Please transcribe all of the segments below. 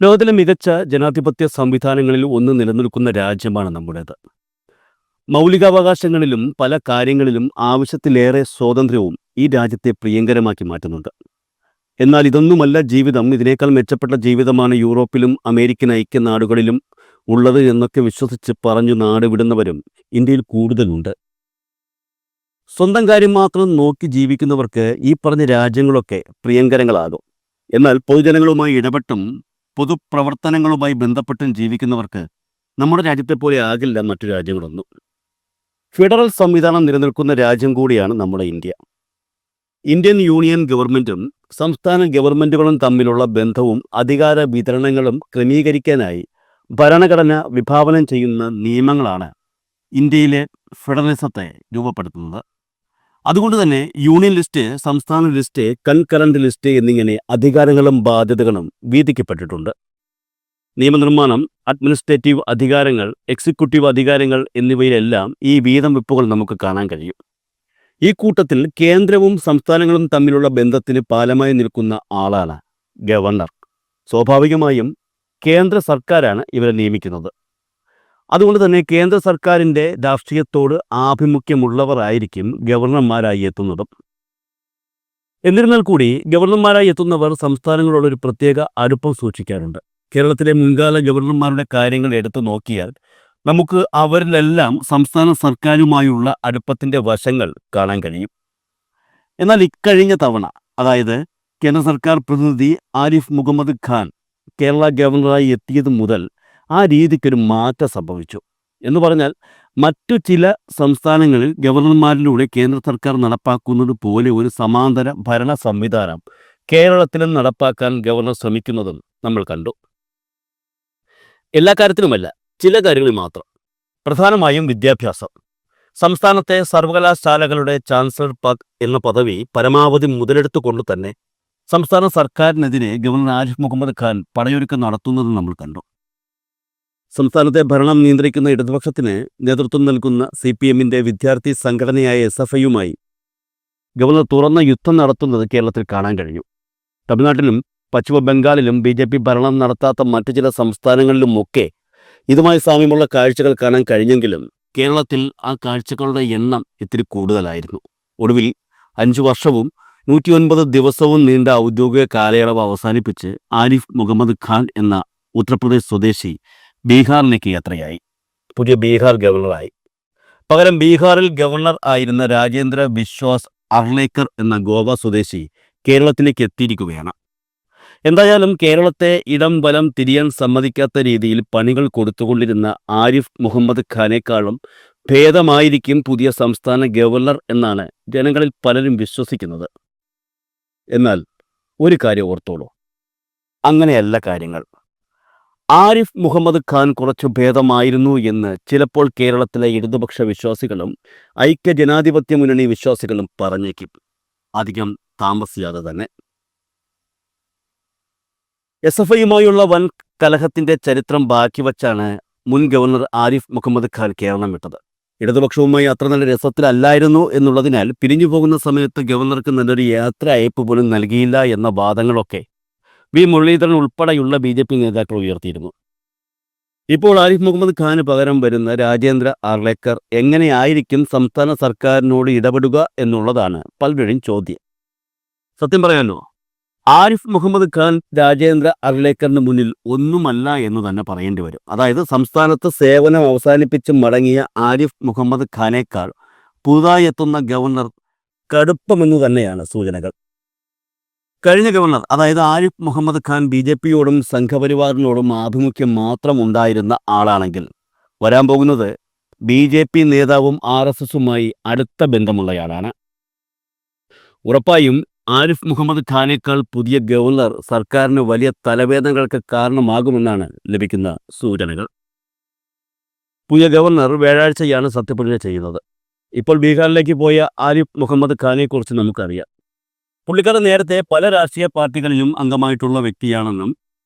ലോകത്തിലെ മികച്ച ജനാധിപത്യ സംവിധാനങ്ങളിൽ ഒന്ന് നിലനിൽക്കുന്ന രാജ്യമാണ് നമ്മുടേത്. മൗലികാവകാശങ്ങളിലും പല കാര്യങ്ങളിലും ആവശ്യത്തിലേറെ സ്വാതന്ത്ര്യവും ഈ രാജ്യത്തെ പ്രിയങ്കരമാക്കി മാറ്റുന്നുണ്ട്. എന്നാൽ ഇതൊന്നുമല്ല ജീവിതം, ഇതിനേക്കാൾ മെച്ചപ്പെട്ട ജീവിതമാണ് യൂറോപ്പിലും അമേരിക്കൻ ഐക്യനാടുകളിലും ഉള്ളത് എന്നൊക്കെ വിശ്വസിച്ച് പറഞ്ഞു നാട് വിടുന്നവരും ഇന്ത്യയിൽ കൂടുതലുണ്ട്. സ്വന്തം കാര്യം മാത്രം നോക്കി ജീവിക്കുന്നവർക്ക് ഈ പറഞ്ഞ രാജ്യങ്ങളൊക്കെ പ്രിയങ്കരങ്ങളാകും. എന്നാൽ പൊതുജനങ്ങളുമായി ഇടപെട്ടും പൊതുപ്രവർത്തനങ്ങളുമായി ബന്ധപ്പെട്ടും ജീവിക്കുന്നവർക്ക് നമ്മുടെ രാജ്യത്തെ പോലെ ആകില്ല മറ്റു രാജ്യങ്ങളൊന്നും. ഫെഡറൽ സംവിധാനം നിലനിൽക്കുന്ന രാജ്യം കൂടിയാണ് നമ്മുടെ ഇന്ത്യ. ഇന്ത്യൻ യൂണിയൻ ഗവൺമെന്റും സംസ്ഥാന ഗവൺമെന്റുകളും തമ്മിലുള്ള ബന്ധവും അധികാര വിതരണങ്ങളും ക്രമീകരിക്കാനായി ഭരണഘടന വിഭാവനം ചെയ്യുന്ന നിയമങ്ങളാണ് ഇന്ത്യയിലെ ഫെഡറലിസത്തെ രൂപപ്പെടുത്തുന്നത്. അതുകൊണ്ട് തന്നെ യൂണിയൻ ലിസ്റ്റ്, സംസ്ഥാന ലിസ്റ്റ്, കൺകറന്റ് ലിസ്റ്റ് എന്നിങ്ങനെ അധികാരങ്ങളും ബാധ്യതകളും വീതിക്കപ്പെട്ടിട്ടുണ്ട്. നിയമനിർമ്മാണം, അഡ്മിനിസ്ട്രേറ്റീവ് അധികാരങ്ങൾ, എക്സിക്യൂട്ടീവ് അധികാരങ്ങൾ എന്നിവയിലെല്ലാം ഈ വീതം വെപ്പുകൾ നമുക്ക് കാണാൻ കഴിയും. ഈ കൂട്ടത്തിൽ കേന്ദ്രവും സംസ്ഥാനങ്ങളും തമ്മിലുള്ള ബന്ധത്തിന് പാലമായി നിൽക്കുന്ന ആളാണ് ഗവർണർ. സ്വാഭാവികമായും കേന്ദ്ര സർക്കാരാണ് ഇവരെ നിയമിക്കുന്നത്. അതുകൊണ്ട് തന്നെ കേന്ദ്ര സർക്കാരിൻ്റെ രാഷ്ട്രീയത്തോട് ആഭിമുഖ്യമുള്ളവർ ആയിരിക്കും ഗവർണർമാരായി എത്തുന്നതും. എന്നിരുന്നാൽ കൂടി ഗവർണർമാരായി എത്തുന്നവർ സംസ്ഥാനങ്ങളോടൊരു പ്രത്യേക അടുപ്പം സൂക്ഷിക്കാറുണ്ട്. കേരളത്തിലെ മുൻകാല ഗവർണർമാരുടെ കാര്യങ്ങൾ എടുത്തു നോക്കിയാൽ നമുക്ക് അവരിലെല്ലാം സംസ്ഥാന സർക്കാരുമായുള്ള അടുപ്പത്തിൻ്റെ വശങ്ങൾ കാണാൻ കഴിയും. എന്നാൽ ഇക്കഴിഞ്ഞ തവണ, അതായത് കേന്ദ്ര സർക്കാർ പ്രതിനിധി ആരിഫ് മുഹമ്മദ് ഖാൻ കേരള ഗവർണറായി എത്തിയത് മുതൽ ആ രീതിക്കൊരു മാറ്റം സംഭവിച്ചു. എന്ന് പറഞ്ഞാൽ മറ്റു ചില സംസ്ഥാനങ്ങളിൽ ഗവർണർമാരിലൂടെ കേന്ദ്ര സർക്കാർ നടപ്പാക്കുന്നത് പോലെ ഒരു സമാന്തര ഭരണ സംവിധാനം കേരളത്തിലും നടപ്പാക്കാൻ ഗവർണർ ശ്രമിക്കുന്നതും നമ്മൾ കണ്ടു. എല്ലാ കാര്യത്തിലുമല്ല, ചില കാര്യങ്ങളിൽ മാത്രം. പ്രധാനമായും വിദ്യാഭ്യാസം. സംസ്ഥാനത്തെ സർവകലാശാലകളുടെ ചാൻസലർ എന്ന പദവി പരമാവധി മുതലെടുത്തുകൊണ്ട് തന്നെ സംസ്ഥാന സർക്കാരിനെതിരെ ഗവർണർ ആരിഫ് മുഹമ്മദ് ഖാൻ പടയൊരുക്കം നടത്തുന്നത് നമ്മൾ കണ്ടു. സംസ്ഥാനത്തെ ഭരണം നിയന്ത്രിക്കുന്ന ഇടതുപക്ഷത്തിന് നേതൃത്വം നൽകുന്ന CPM-ന്റെ വിദ്യാർത്ഥി സംഘടനയായ SFIയുമായി ഗവർണർ തുറന്ന യുദ്ധം നടത്തുന്നത് കേരളത്തിൽ കാണാൻ കഴിഞ്ഞു. തമിഴ്നാട്ടിലും പശ്ചിമ ബംഗാളിലും BJP ഭരണം നടത്താത്ത മറ്റു ചില സംസ്ഥാനങ്ങളിലുമൊക്കെ ഇതുമായി സാമ്യമുള്ള കാഴ്ചകൾ കാണാൻ കഴിഞ്ഞെങ്കിലും കേരളത്തിൽ ആ കാഴ്ചകളുടെ എണ്ണം ഇത്തിരി കൂടുതലായിരുന്നു. ഒടുവിൽ 5 വർഷവും 109 ദിവസവും നീണ്ട ഔദ്യോഗിക കാലയളവ് അവസാനിപ്പിച്ച് ആരിഫ് മുഹമ്മദ് ഖാൻ എന്ന ഉത്തർപ്രദേശ് സ്വദേശി ബീഹാറിലേക്ക് യാത്രയായി. പുതിയ ബീഹാർ ഗവർണറായി. പകരം ബീഹാറിൽ ഗവർണർ ആയിരുന്ന രാജേന്ദ്ര വിശ്വാസ് അർലേക്കർ എന്ന ഗോവ സ്വദേശി കേരളത്തിലേക്ക് എത്തിയിരിക്കുകയാണ്. എന്തായാലും കേരളത്തെ ഇടം വലം തിരിയാൻ സമ്മതിക്കാത്ത രീതിയിൽ പണികൾ കൊടുത്തുകൊണ്ടിരുന്ന ആരിഫ് മുഹമ്മദ് ഖാനേക്കാളും ഭേദമായിരിക്കും പുതിയ സംസ്ഥാന ഗവർണർ എന്നാണ് ജനങ്ങളിൽ പലരും വിശ്വസിക്കുന്നത്. എന്നാൽ ഒരു കാര്യം ഓർത്തോളൂ, അങ്ങനെയല്ല കാര്യങ്ങൾ. ആരിഫ് മുഹമ്മദ് ഖാൻ കുറച്ചു ഭേദമായിരുന്നു എന്ന് ചിലപ്പോൾ കേരളത്തിലെ ഇടതുപക്ഷ വിശ്വാസികളും ഐക്യ ജനാധിപത്യ മുന്നണി വിശ്വാസികളും പറഞ്ഞേക്കും. അധികം താമസിയാതെ തന്നെ. SFIയുമായുള്ള വൻ കലഹത്തിന്റെ ചരിത്രം ബാക്കി വച്ചാണ് മുൻ ഗവർണർ ആരിഫ് മുഹമ്മദ് ഖാൻ കേരളം വിട്ടത്. ഇടതുപക്ഷവുമായി അത്ര നല്ല രസത്തിലല്ലായിരുന്നു എന്നുള്ളതിനാൽ പിരിഞ്ഞു പോകുന്ന സമയത്ത് ഗവർണർക്ക് നല്ലൊരു യാത്ര അയപ്പ് പോലും നൽകിയില്ല എന്ന വാദങ്ങളൊക്കെ മുരളീധരൻ ഉൾപ്പെടെയുള്ള BJP നേതാക്കൾ ഉയർത്തിയിരുന്നു. ഇപ്പോൾ ആരിഫ് മുഹമ്മദ് ഖാന് പകരം വരുന്ന രാജേന്ദ്ര അർലേക്കർ എങ്ങനെയായിരിക്കും സംസ്ഥാന സർക്കാരിനോട് ഇടപെടുക എന്നുള്ളതാണ് പലരുടെയും ചോദ്യം. സത്യം പറയാമല്ലോ, ആരിഫ് മുഹമ്മദ് ഖാൻ രാജേന്ദ്ര അർലേക്കറിന് മുന്നിൽ ഒന്നുമല്ല എന്ന് തന്നെ പറയേണ്ടി വരും. അതായത് സംസ്ഥാനത്ത് സേവനം അവസാനിപ്പിച്ച് മടങ്ങിയ ആരിഫ് മുഹമ്മദ് ഖാനേക്കാൾ പുതുതായി എത്തുന്ന ഗവർണർ കടുപ്പമെന്ന് തന്നെയാണ് സൂചനകൾ. കഴിഞ്ഞ ഗവർണർ, അതായത് ആരിഫ് മുഹമ്മദ് ഖാൻ BJPയോടും സംഘപരിവാറിനോടും ആഭിമുഖ്യം മാത്രം ഉണ്ടായിരുന്ന ആളാണെങ്കിൽ വരാൻ പോകുന്നത് BJP നേതാവും RSSുമായി അടുത്ത ബന്ധമുള്ളയാളാണ്. ഉറപ്പായും ആരിഫ് മുഹമ്മദ് ഖാനേക്കാൾ പുതിയ ഗവർണർ സർക്കാരിന് വലിയ തലവേദനകൾക്ക് കാരണമാകുമെന്നാണ് ലഭിക്കുന്ന സൂചനകൾ. പുതിയ ഗവർണർ വ്യാഴാഴ്ചയാണ് സത്യപ്രതിജ്ഞ ചെയ്യുന്നത്. ഇപ്പോൾ ബീഹാറിലേക്ക് പോയ ആരിഫ് മുഹമ്മദ് ഖാനെക്കുറിച്ച് നമുക്കറിയാം. പുള്ളിക്കാരൻ നേരത്തെ പല രാഷ്ട്രീയ പാർട്ടികളിലും അംഗമായിട്ടുള്ള വ്യക്തിയാണെന്നും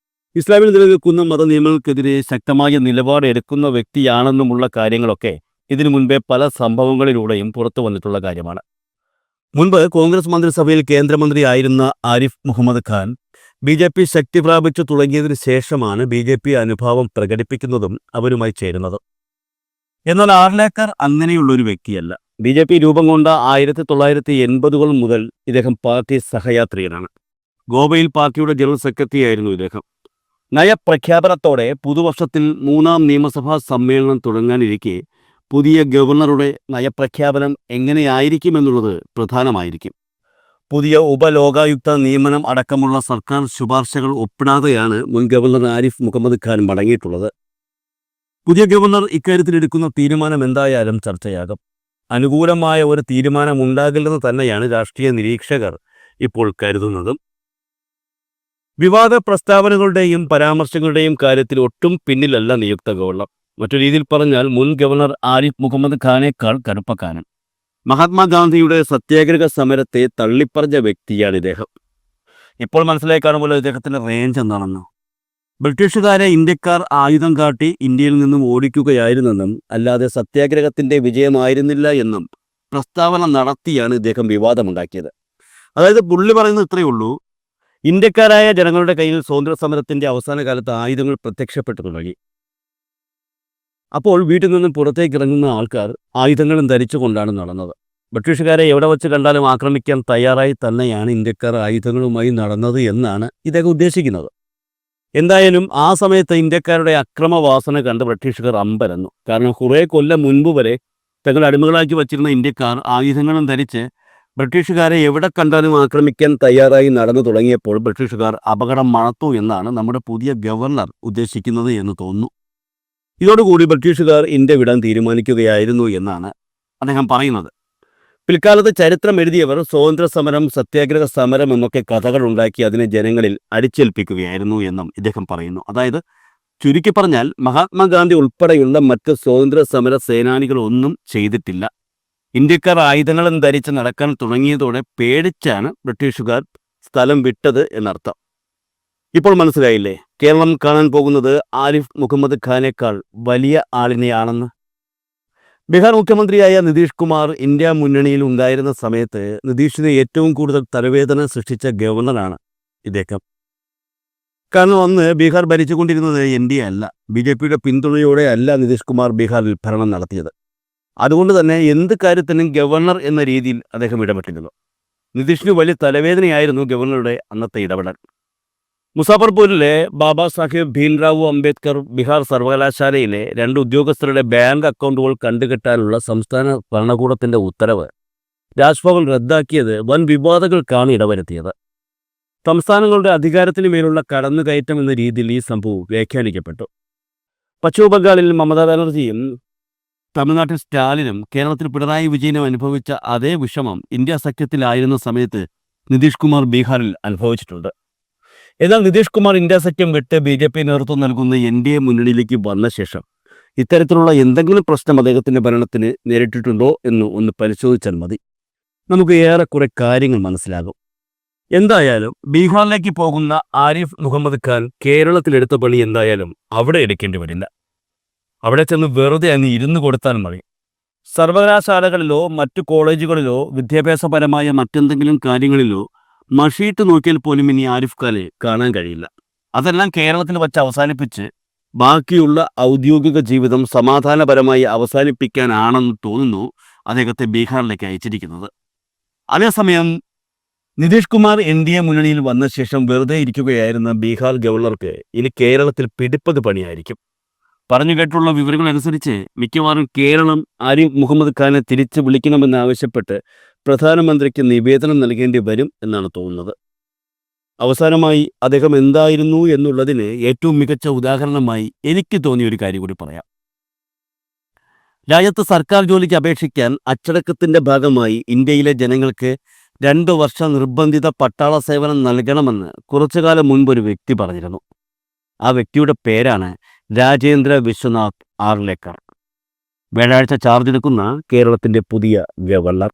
ഇസ്ലാമിൽ നിലനിൽക്കുന്ന മതനിയമങ്ങൾക്കെതിരെ ശക്തമായ നിലപാട് എടുക്കുന്ന വ്യക്തിയാണെന്നുമുള്ള കാര്യങ്ങളൊക്കെ ഇതിനു മുൻപേ പല സംഭവങ്ങളിലൂടെയും പുറത്തു വന്നിട്ടുള്ള കാര്യമാണ്. മുൻപ് കോൺഗ്രസ് മന്ത്രിസഭയിൽ കേന്ദ്രമന്ത്രിയായിരുന്ന ആരിഫ് മുഹമ്മദ് ഖാൻ BJP ശക്തി പ്രാപിച്ചു തുടങ്ങിയതിനു ശേഷമാണ് BJP അനുഭാവം പ്രകടിപ്പിക്കുന്നതും അവരുമായി ചേരുന്നതും. എന്നാൽ ആർലേക്കർ അങ്ങനെയുള്ളൊരു വ്യക്തിയല്ല. BJP രൂപം കൊണ്ട 1980-കൾ മുതൽ ഇദ്ദേഹം പാർട്ടി സഹയാത്രികനാണ്. ഗോവയിൽ പാർട്ടിയുടെ ജനറൽ സെക്രട്ടറി ആയിരുന്നു ഇദ്ദേഹം. നയപ്രഖ്യാപനത്തോടെ പുതുവർഷത്തിൽ 3ാം നിയമസഭാ സമ്മേളനം തുടങ്ങാനിരിക്കെ പുതിയ ഗവർണറുടെ നയപ്രഖ്യാപനം എങ്ങനെയായിരിക്കുമെന്നുള്ളത് പ്രധാനമായിരിക്കും. പുതിയ ഉപലോകായുക്ത നിയമനം അടക്കമുള്ള സർക്കാർ ശുപാർശകൾ ഒപ്പിടാതെയാണ് മുൻ ഗവർണർ ആരിഫ് മുഹമ്മദ് ഖാൻ മടങ്ങിയിട്ടുള്ളത്. പുതിയ ഗവർണർ ഇക്കാര്യത്തിൽ എടുക്കുന്ന തീരുമാനം എന്തായാലും ചർച്ചയാകും. അനുകൂലമായ ഒരു തീരുമാനം ഉണ്ടാകില്ലെന്ന് തന്നെയാണ് രാഷ്ട്രീയ നിരീക്ഷകർ ഇപ്പോൾ കരുതുന്നതും. വിവാദ പ്രസ്താവനകളുടെയും പരാമർശങ്ങളുടെയും കാര്യത്തിൽ ഒട്ടും പിന്നിലല്ല നിയുക്ത ഗവർണർ. മറ്റു രീതിയിൽ പറഞ്ഞാൽ മുൻ ഗവർണർ ആരിഫ് മുഹമ്മദ് ഖാനേക്കാൾ കറുപ്പക്കാരൻ. മഹാത്മാഗാന്ധിയുടെ സത്യാഗ്രഹ സമരത്തെ തള്ളിപ്പറഞ്ഞ വ്യക്തിയാണ് ഇദ്ദേഹം. ഇപ്പോൾ മനസ്സിലായി കാണുമ്പോൾ ഇദ്ദേഹത്തിൻ്റെ റേഞ്ച് എന്താണെന്ന്. ബ്രിട്ടീഷുകാരെ ഇന്ത്യക്കാർ ആയുധം കാട്ടി ഇന്ത്യയിൽ നിന്നും ഓടിക്കുകയായിരുന്നെന്നും അല്ലാതെ സത്യാഗ്രഹത്തിൻ്റെ വിജയമായിരുന്നില്ല എന്നും പ്രസ്താവന നടത്തിയാണ് ഇദ്ദേഹം വിവാദമുണ്ടാക്കിയത്. അതായത് പുള്ളി പറയുന്നത് ഇത്രയേ ഉള്ളൂ, ഇന്ത്യക്കാരായ ജനങ്ങളുടെ കയ്യിൽ സ്വാതന്ത്ര്യ സമരത്തിൻ്റെ അവസാന കാലത്ത് ആയുധങ്ങൾ പ്രത്യക്ഷപ്പെട്ടു തുടങ്ങി. അപ്പോൾ വീട്ടിൽ നിന്നും പുറത്തേക്ക് ഇറങ്ങുന്ന ആൾക്കാർ ആയുധങ്ങളും ധരിച്ചുകൊണ്ടാണ് നടന്നത്. ബ്രിട്ടീഷുകാരെ എവിടെ വെച്ച് കണ്ടാലും ആക്രമിക്കാൻ തയ്യാറായി തന്നെയാണ് ഇന്ത്യക്കാർ ആയുധങ്ങളുമായി നടന്നത് എന്നാണ് ഇദ്ദേഹം ഉദ്ദേശിക്കുന്നത്. എന്തായാലും ആ സമയത്ത് ഇന്ത്യക്കാരുടെ അക്രമവാസന കണ്ട് ബ്രിട്ടീഷുകാർ അമ്പരന്നു. കാരണം കുറേ കൊല്ലം മുൻപ് വരെ തങ്ങൾ അടിമകളാക്കി വച്ചിരുന്ന ഇന്ത്യക്കാർ ആയുധങ്ങളും ധരിച്ച് ബ്രിട്ടീഷുകാരെ എവിടെ കണ്ടാലും ആക്രമിക്കാൻ തയ്യാറായി നടന്നു തുടങ്ങിയപ്പോൾ ബ്രിട്ടീഷുകാർ അപകടം മണത്തു എന്നാണ് നമ്മുടെ പുതിയ ഗവർണർ ഉദ്ദേശിക്കുന്നത് എന്ന് തോന്നുന്നു. ഇതോടുകൂടി ബ്രിട്ടീഷുകാർ ഇന്ത്യ വിടാൻ തീരുമാനിക്കുകയായിരുന്നു എന്നാണ് അദ്ദേഹം പറയുന്നത്. പിൽക്കാലത്ത് ചരിത്രം എഴുതിയവർ സ്വാതന്ത്ര്യ സമരം, സത്യാഗ്രഹ സമരം എന്നൊക്കെ കഥകൾ ഉണ്ടാക്കി അതിനെ ജനങ്ങളിൽ അടിച്ചേൽപ്പിക്കുകയായിരുന്നു എന്നും ഇദ്ദേഹം പറയുന്നു. അതായത് ചുരുക്കി പറഞ്ഞാൽ മഹാത്മാഗാന്ധി ഉൾപ്പെടെയുള്ള മറ്റ് സ്വാതന്ത്ര്യ സമര സേനാനികളൊന്നും ചെയ്തിട്ടില്ല. ഇന്ത്യക്കാർ ആയുധങ്ങളും ധരിച്ച് നടക്കാൻ തുടങ്ങിയതോടെ പേടിച്ചാണ് ബ്രിട്ടീഷുകാർ സ്ഥലം വിട്ടത് എന്നർത്ഥം. ഇപ്പോൾ മനസ്സിലായില്ലേ കേരളം കാണാൻ പോകുന്നത് ആരിഫ് മുഹമ്മദ് ഖാനേക്കാൾ വലിയ ആളിനെയാണെന്ന്. ബീഹാർ മുഖ്യമന്ത്രിയായ നിതീഷ് കുമാർ ഇന്ത്യ മുന്നണിയിൽ ഉണ്ടായിരുന്ന സമയത്ത് നിതീഷിന് ഏറ്റവും കൂടുതൽ തലവേദന സൃഷ്ടിച്ച ഗവർണറാണ് ഇദ്ദേഹം. കാരണം അന്ന് ബീഹാർ ഭരിച്ചുകൊണ്ടിരുന്നത് NDA അല്ല, BJPയുടെ പിന്തുണയോടെ അല്ല നിതീഷ് കുമാർ ബീഹാറിൽ ഭരണം നടത്തിയത്. അതുകൊണ്ട് തന്നെ എന്ത് കാര്യത്തിനും ഗവർണർ എന്ന രീതിയിൽ അദ്ദേഹം ഇടപെട്ടിരുന്നു. നിതീഷിന് വലിയ തലവേദനയായിരുന്നു ഗവർണറുടെ അന്നത്തെ ഇടപെടൽ. മുസാഫർപൂരിലെ ബാബാ സാഹിബ് ഭീംറാവു അംബേദ്കർ ബീഹാർ സർവകലാശാലയിലെ 2 ഉദ്യോഗസ്ഥരുടെ ബാങ്ക് അക്കൗണ്ടുകൾ കണ്ടുകെട്ടാനുള്ള സംസ്ഥാന ഭരണകൂടത്തിൻ്റെ ഉത്തരവ് രാജ്ഭവൻ റദ്ദാക്കിയത് വൻ വിവാദങ്ങൾക്കാണ് ഇടവരുത്തിയത്. സംസ്ഥാനങ്ങളുടെ അധികാരത്തിന് മേലുള്ള കടന്നുകയറ്റം എന്ന രീതിയിൽ ഈ സംഭവം വ്യാഖ്യാനിക്കപ്പെട്ടു. പശ്ചിമ ബംഗാളിൽ മമതാ ബാനർജിയും തമിഴ്നാട്ടിൽ സ്റ്റാലിനും കേരളത്തിൽ പിണറായി വിജയനും അനുഭവിച്ച അതേ വിഷമം ഇന്ത്യ സഖ്യത്തിലായിരുന്ന സമയത്ത് നിതീഷ് കുമാർ ബീഹാറിൽ അനുഭവിച്ചിട്ടുണ്ട്. എന്നാൽ നിതീഷ് കുമാർ ഇന്ത്യ സഖ്യം വിട്ട് BJP നേതൃത്വം നൽകുന്ന NDA മുന്നണിയിലേക്ക് വന്ന ശേഷം ഇത്തരത്തിലുള്ള എന്തെങ്കിലും പ്രശ്നം അദ്ദേഹത്തിൻ്റെ ഭരണത്തിന് നേരിട്ടിട്ടുണ്ടോ എന്ന് ഒന്ന് പരിശോധിച്ചാൽ മതി. നമുക്ക് ഏറെക്കുറെ കാര്യങ്ങൾ മനസ്സിലാകും. എന്തായാലും ബീഹാറിലേക്ക് പോകുന്ന ആരിഫ് മുഹമ്മദ് ഖാൻ കേരളത്തിലെടുത്ത പണി എന്തായാലും അവിടെ എടുക്കേണ്ടി വരില്ല. അവിടെ ചെന്ന് വെറുതെ അങ്ങ് ഇരുന്ന് കൊടുത്താൽ മതി. സർവകലാശാലകളിലോ മറ്റു കോളേജുകളിലോ വിദ്യാഭ്യാസപരമായ മറ്റെന്തെങ്കിലും കാര്യങ്ങളിലോ മഷീട്ട് നോക്കിയാൽ പോലും ഇനി ആരിഫ് ഖാനെ കാണാൻ കഴിയില്ല. അതെല്ലാം കേരളത്തിൽ വച്ച് അവസാനിപ്പിച്ച് ബാക്കിയുള്ള ഔദ്യോഗിക ജീവിതം സമാധാനപരമായി അവസാനിപ്പിക്കാനാണെന്ന് തോന്നുന്നു അദ്ദേഹത്തെ ബീഹാറിലേക്ക് അയച്ചിരിക്കുന്നത്. അതേസമയം നിതീഷ് കുമാർ NDA മുന്നണിയിൽ വന്ന ശേഷം വെറുതെ ഇരിക്കുകയായിരുന്ന ബീഹാർ ഗവർണർക്ക് ഇനി കേരളത്തിൽ പിടിപ്പത് പണിയായിരിക്കും. പറഞ്ഞു കേട്ടുള്ള വിവരങ്ങൾ അനുസരിച്ച് മിക്കവാറും കേരളം ആരിഫ് മുഹമ്മദ് ഖാനെ തിരിച്ചു വിളിക്കണമെന്നാവശ്യപ്പെട്ട് പ്രധാനമന്ത്രിക്ക് നിവേദനം നൽകേണ്ടി വരും എന്നാണ് തോന്നുന്നത്. അവസാനമായി അദ്ദേഹം എന്തായിരുന്നു എന്നുള്ളതിന് ഏറ്റവും മികച്ച ഉദാഹരണമായി എനിക്ക് തോന്നിയ ഒരു കാര്യം കൂടി പറയാം. രാജ്യത്ത് സർക്കാർ ജോലിക്ക് അപേക്ഷിക്കാൻ അച്ചടക്കത്തിൻ്റെ ഭാഗമായി ഇന്ത്യയിലെ ജനങ്ങൾക്ക് 2 വർഷ നിർബന്ധിത പട്ടാള സേവനം നൽകണമെന്ന് കുറച്ചുകാലം മുൻപ് ഒരു വ്യക്തി പറഞ്ഞിരുന്നു. ആ വ്യക്തിയുടെ പേരാണ് രാജേന്ദ്ര വിശ്വനാഥ് ആർലേക്കർ. വ്യാഴാഴ്ച ചാർജ് എടുക്കുന്ന കേരളത്തിൻ്റെ പുതിയ ഗവർണർ.